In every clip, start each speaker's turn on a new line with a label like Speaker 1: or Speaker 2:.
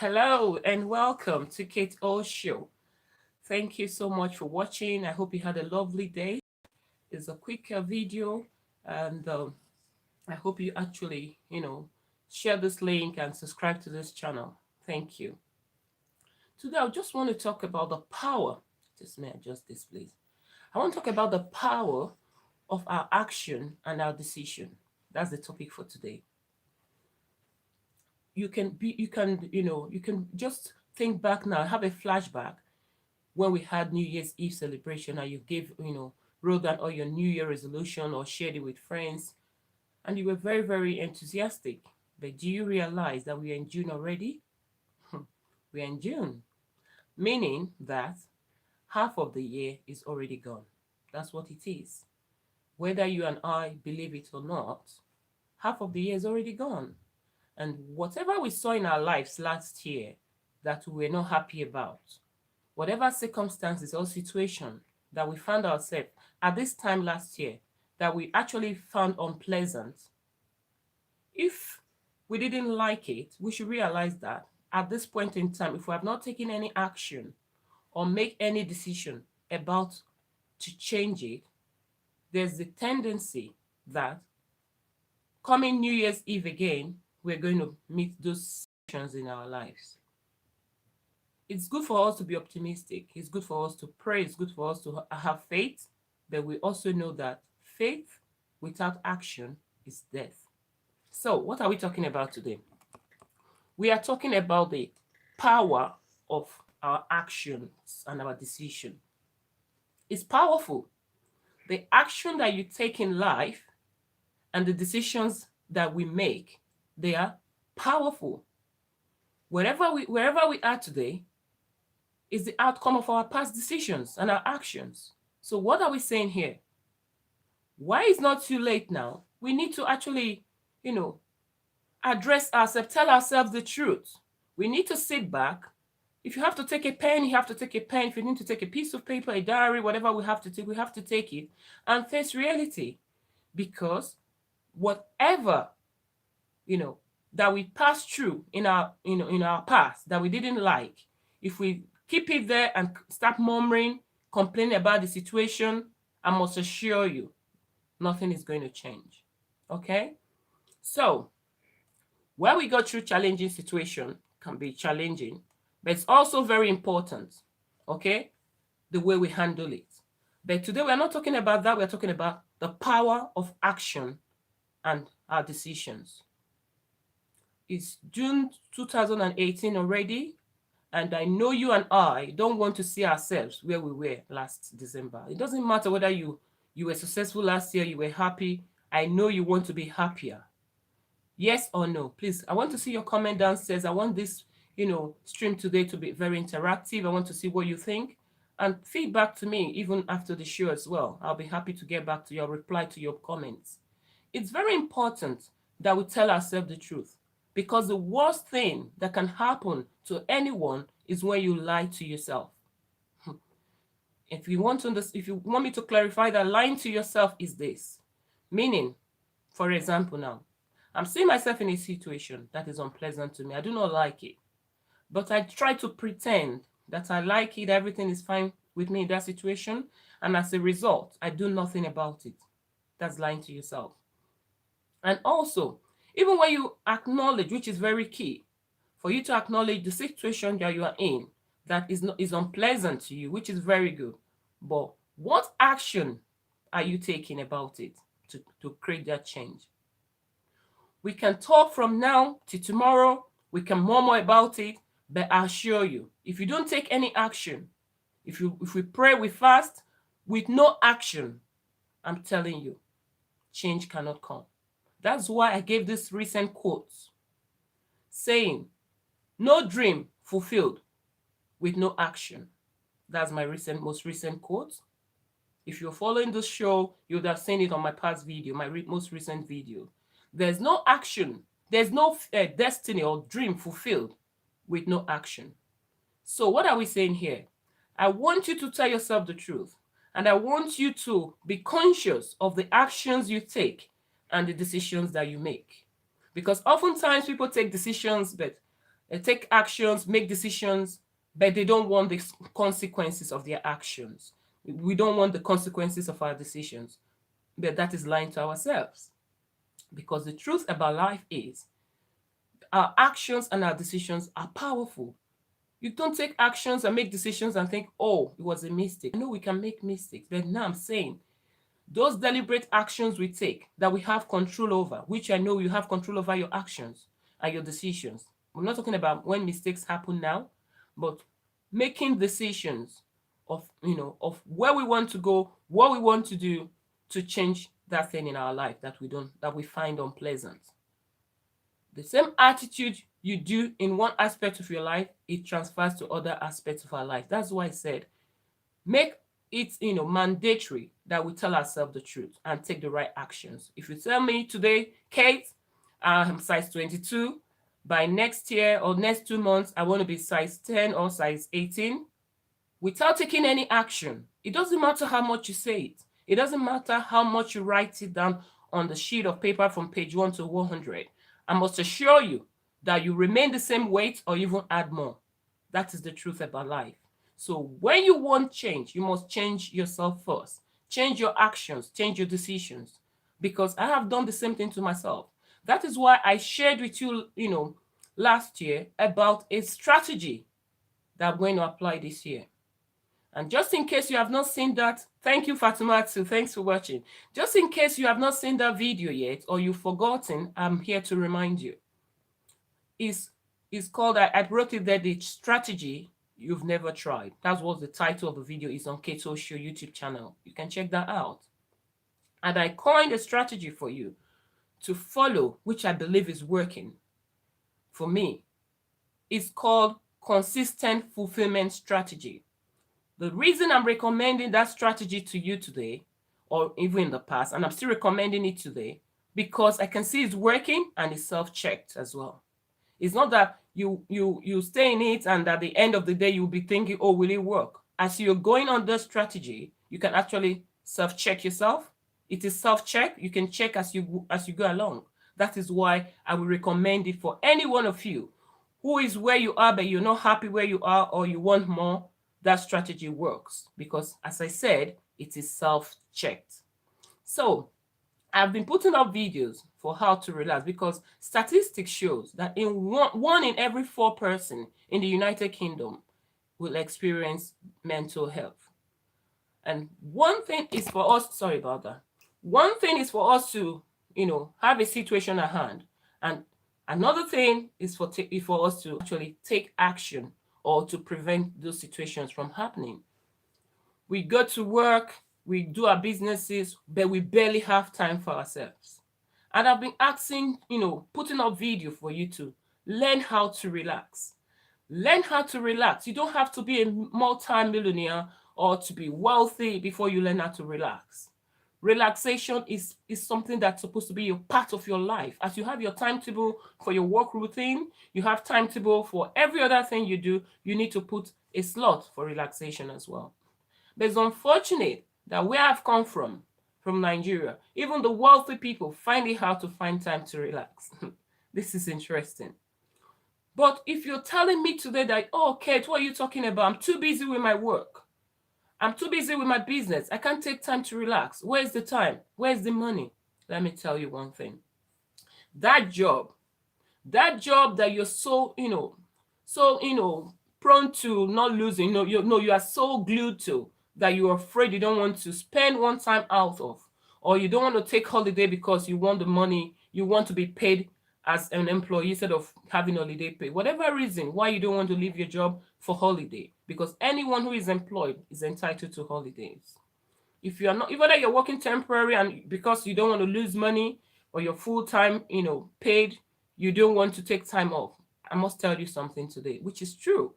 Speaker 1: Hello and welcome to Kate O Show. Thank you so much for watching. I hope you had a lovely day. It's a quick video, and I hope you actually, share this link and subscribe to this channel. Thank you. Today, I just want to talk about the power. Just may adjust this, please. I want to talk about the power of our action and our decision. That's the topic for today. You can just think back now, have a flashback when we had New Year's Eve celebration and you gave, wrote down all your New Year resolution or shared it with friends, and you were very, very enthusiastic. But do you realize that we are in June already? We are in June, meaning that half of the year is already gone. That's what it is. Whether you and I believe it or not, half of the year is already gone. And whatever we saw in our lives last year that we were not happy about, whatever circumstances or situation that we found ourselves at this time last year that we actually found unpleasant, if we didn't like it, we should realize that at this point in time, if we have not taken any action or make any decision about to change it, there's the tendency that coming New Year's Eve again, we're going to meet those situations in our lives. It's good for us to be optimistic. It's good for us to pray. It's good for us to have faith. But we also know that faith without action is death. So, what are we talking about today? We are talking about the power of our actions and our decision. It's powerful. The action that you take in life and the decisions that we make, they are powerful. Wherever we are today is the outcome of our past decisions and our actions. So what are we saying here? Why is not too late now? We need to actually, address ourselves, tell ourselves the truth. We need to sit back. If you have to take a pen, you have to take a pen. If you need to take a piece of paper, a diary, whatever we have to take it and face reality. Because whatever, that we passed through in our past that we didn't like, if we keep it there and start murmuring, complaining about the situation, I must assure you, nothing is going to change. Okay? So, where we go through challenging situation can be challenging, but it's also very important, okay? The way we handle it. But today we're not talking about that. We're talking about the power of action and our decisions. It's June 2018 already, and I know you and I don't want to see ourselves where we were last December. It doesn't matter whether you were successful last year, you were happy. I know you want to be happier. Yes or no? Please, I want to see your comment downstairs. I want this, stream today to be very interactive. I want to see what you think and feedback to me even after the show as well. I'll be happy to get back to your reply to your comments. It's very important that we tell ourselves the truth, because the worst thing that can happen to anyone is when you lie to yourself. If you want me to clarify that, lying to yourself is this. Meaning, for example now, I'm seeing myself in a situation that is unpleasant to me. I do not like it. But I try to pretend that I like it, everything is fine with me in that situation. And as a result, I do nothing about it. That's lying to yourself. And also, even when you acknowledge, which is very key, for you to acknowledge the situation that you are in that is unpleasant to you, which is very good. But what action are you taking about it to create that change? We can talk from now to tomorrow. We can murmur about it, but I assure you, if you don't take any action, if we pray, we fast, with no action, I'm telling you, change cannot come. That's why I gave this recent quote saying, no dream fulfilled with no action. That's my most recent quote. If you're following this show, you would have seen it on my past video, my most recent video. There's no action. There's no destiny or dream fulfilled with no action. So what are we saying here? I want you to tell yourself the truth. And I want you to be conscious of the actions you take and the decisions that you make. Because oftentimes people take decisions, but take actions, make decisions, but they don't want the consequences of their actions. We don't want the consequences of our decisions, but that is lying to ourselves. Because the truth about life is our actions and our decisions are powerful. You don't take actions and make decisions and think, oh, it was a mistake. I know we can make mistakes, but now I'm saying those deliberate actions we take that we have control over, which I know you have control over your actions and your decisions. I'm not talking about when mistakes happen now, but making decisions of, of where we want to go, what we want to do to change that thing in our life that we find unpleasant. The same attitude you do in one aspect of your life, it transfers to other aspects of our life. That's why I said, make it mandatory that we tell ourselves the truth and take the right actions. If you tell me today, Kate, I'm size 22, by next year or next 2 months I want to be size 10 or size 18, without taking any action, it doesn't matter how much you say it, it doesn't matter how much you write it down on the sheet of paper from page 1 to 100, I must assure you that you remain the same weight or even add more. That is the truth about life. So when you want change, you must change yourself first. Change your actions, change your decisions. Because I have done the same thing to myself. That is why I shared with you, last year about a strategy that I'm going to apply this year. And just in case you have not seen that, thank you, Fatimatu. Thanks for watching. Just in case you have not seen that video yet or you've forgotten, I'm here to remind you. It's called, I wrote it there, the strategy you've never tried. That's what the title of the video is on Keto Show YouTube channel. You can check that out. And I coined a strategy for you to follow, which I believe is working for me. It's called Consistent Fulfillment Strategy. The reason I'm recommending that strategy to you today, or even in the past, and I'm still recommending it today, because I can see it's working and it's self-checked as well. It's not that you stay in it and at the end of the day you'll be thinking, oh, will it work? As you're going on the strategy, you can actually self-check yourself. It is self-check. You can check as you go along. That is why I will recommend it for any one of you who is where you are, but you're not happy where you are, or you want more. That strategy works because, as I said, it is self-checked. So I've been putting up videos for how to relax because statistics shows that in one in every 4 person in the United Kingdom will experience mental health. And one thing is for us, sorry about that. One thing is for us to, have a situation at hand. And another thing is for us to actually take action or to prevent those situations from happening. We go to work, we do our businesses, but we barely have time for ourselves. And I've been asking, putting up video for you to learn how to relax. Learn how to relax. You don't have to be a multi-millionaire or to be wealthy before you learn how to relax. Relaxation is something that's supposed to be a part of your life. As you have your timetable for your work routine, you have timetable for every other thing you do, you need to put a slot for relaxation as well. But it's unfortunate that where I've come from Nigeria, even the wealthy people find it hard to find time to relax. This is interesting. But if you're telling me today that, oh, Kate, what are you talking about? I'm too busy with my work. I'm too busy with my business. I can't take time to relax. Where's the time? Where's the money? Let me tell you one thing. That job that you're so, prone to not losing, you are so glued to that you're afraid you don't want to spend one time out of, or you don't want to take holiday because you want the money, you want to be paid as an employee instead of having holiday pay. Whatever reason why you don't want to leave your job for holiday, because anyone who is employed is entitled to holidays. If you are not, whether you're working temporary and because you don't want to lose money, or you're full-time, paid, you don't want to take time off. I must tell you something today, which is true.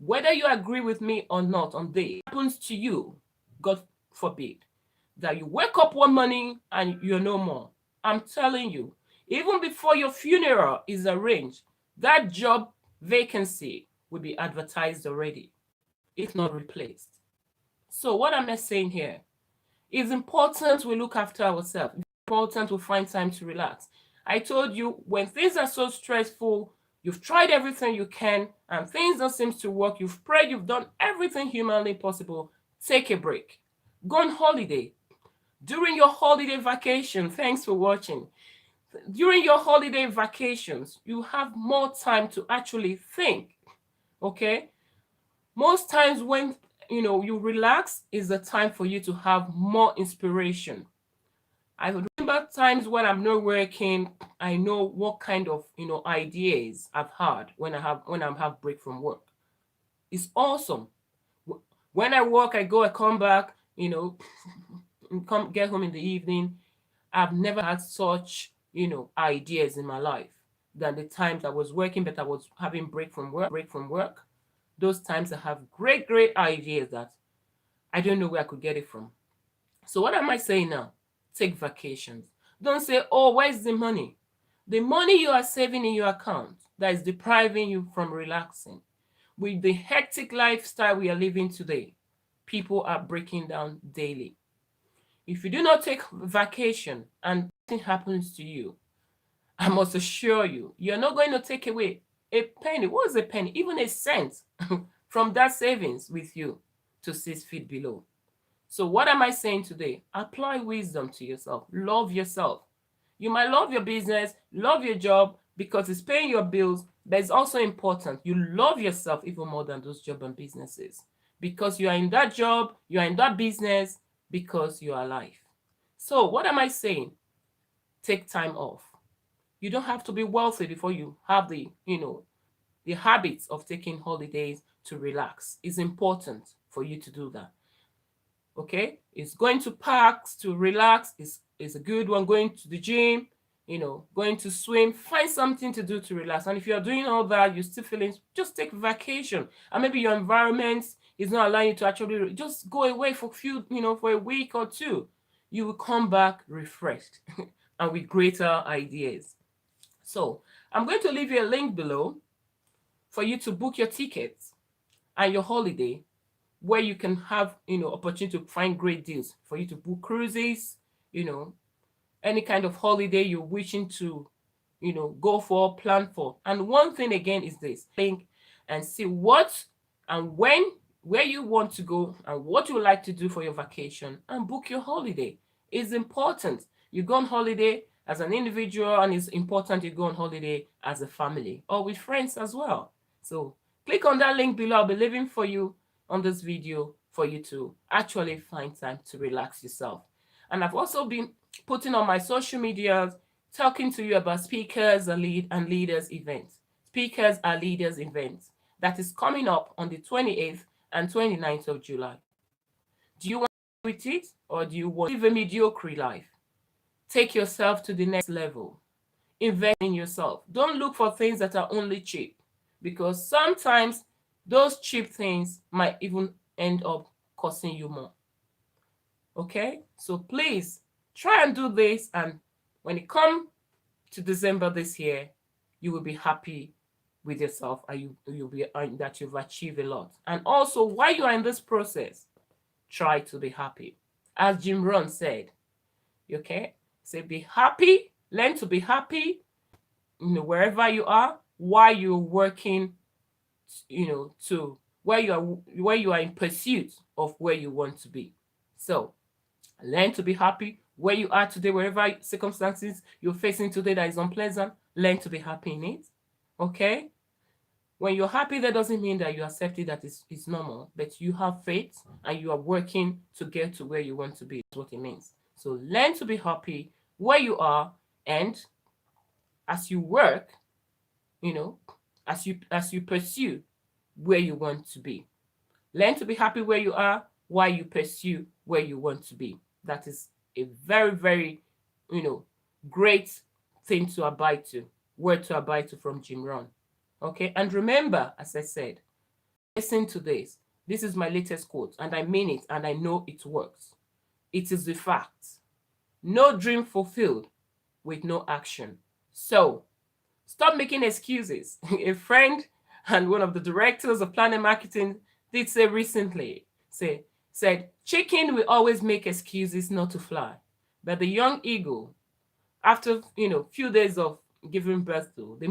Speaker 1: Whether you agree with me or not on this, happens to you, God forbid, that you wake up one morning and you're no more. I'm telling you, even before your funeral is arranged, that job vacancy will be advertised already, if not replaced. So what am I saying here? It's important we look after ourselves. It's important we find time to relax. I told you, when things are so stressful, You've tried everything you can and things don't seem to work. You've prayed, you've done everything humanly possible. Take a break. Go on holiday. During your holiday vacation, thanks for watching. During your holiday vacations, you have more time to actually think, okay? Most times when you relax is the time for you to have more inspiration. I remember times when I'm not working, I know what kind of ideas I've had when I have break from work. It's awesome. When I work, I come back, come get home in the evening. I've never had such ideas in my life than the times I was working, but I was having break from work. Those times I have great ideas that I don't know where I could get it from. So what am I saying now? Take vacations. Don't say, oh, where's the money? The money you are saving in your account that is depriving you from relaxing. With the hectic lifestyle we are living today, people are breaking down daily. If you do not take vacation and nothing happens to you, I must assure you, you're not going to take away a penny. What's a penny? Even a cent from that savings with you to 6 feet below. So what am I saying today? Apply wisdom to yourself. Love yourself. You might love your business, love your job because it's paying your bills, but it's also important you love yourself even more than those jobs and businesses because you are in that job, you are in that business because you are alive. So what am I saying? Take time off. You don't have to be wealthy before you have the habits of taking holidays to relax. It's important for you to do that. Okay, it's going to parks to relax is a good one. Going to the gym, going to swim, find something to do to relax. And if you're doing all that, you're still feeling, just take vacation. And maybe your environment is not allowing you to actually just go away for for a week or two. You will come back refreshed and with greater ideas. So I'm going to leave you a link below for you to book your tickets and your holiday, where you can have opportunity to find great deals for you to book cruises, any kind of holiday you're wishing to go for, plan for. And one thing again is this: think and see what and where you want to go and what you would like to do for your vacation, and book your holiday. It's important you go on holiday as an individual, and it's important you go on holiday as a family or with friends as well. So click on that link below. I'll be leaving for you on this video for you to actually find time to relax yourself. And I've also been putting on my social media talking to you about Speakers and Leaders events. Speakers are Leaders events that is coming up on the 28th and 29th of July. Do you want to do with it, or do you want to live a mediocre life? Take yourself to the next level. Invest in yourself. Don't look for things that are only cheap, because sometimes those cheap things might even end up costing you more. Okay, so please try and do this, and when it comes to December this year, you will be happy with yourself, and you'll be that you've achieved a lot. And also, while you are in this process, try to be happy. As Jim Rohn said, okay, say be happy, learn to be happy, wherever you are, while you're working to where you are in pursuit of where you want to be. So learn to be happy where you are today, wherever circumstances you're facing today that is unpleasant. Learn to be happy in it. Okay, when you're happy, that doesn't mean that you accept it, that it's normal, but you have faith and you are working to get to where you want to be. That's what it means. So learn to be happy where you are, and as you work, as you pursue where you want to be. Learn to be happy where you are while you pursue where you want to be. That is a very, very, great thing to abide to, word to abide to from Jim Rohn. Okay, and remember, as I said, listen to this. This is my latest quote, and I mean it, and I know it works. It is the fact. No dream fulfilled with no action. So stop making excuses. A friend and one of the directors of Planet Marketing did say recently, said, chicken will always make excuses not to fly. But the young eagle, after few days of giving birth to, the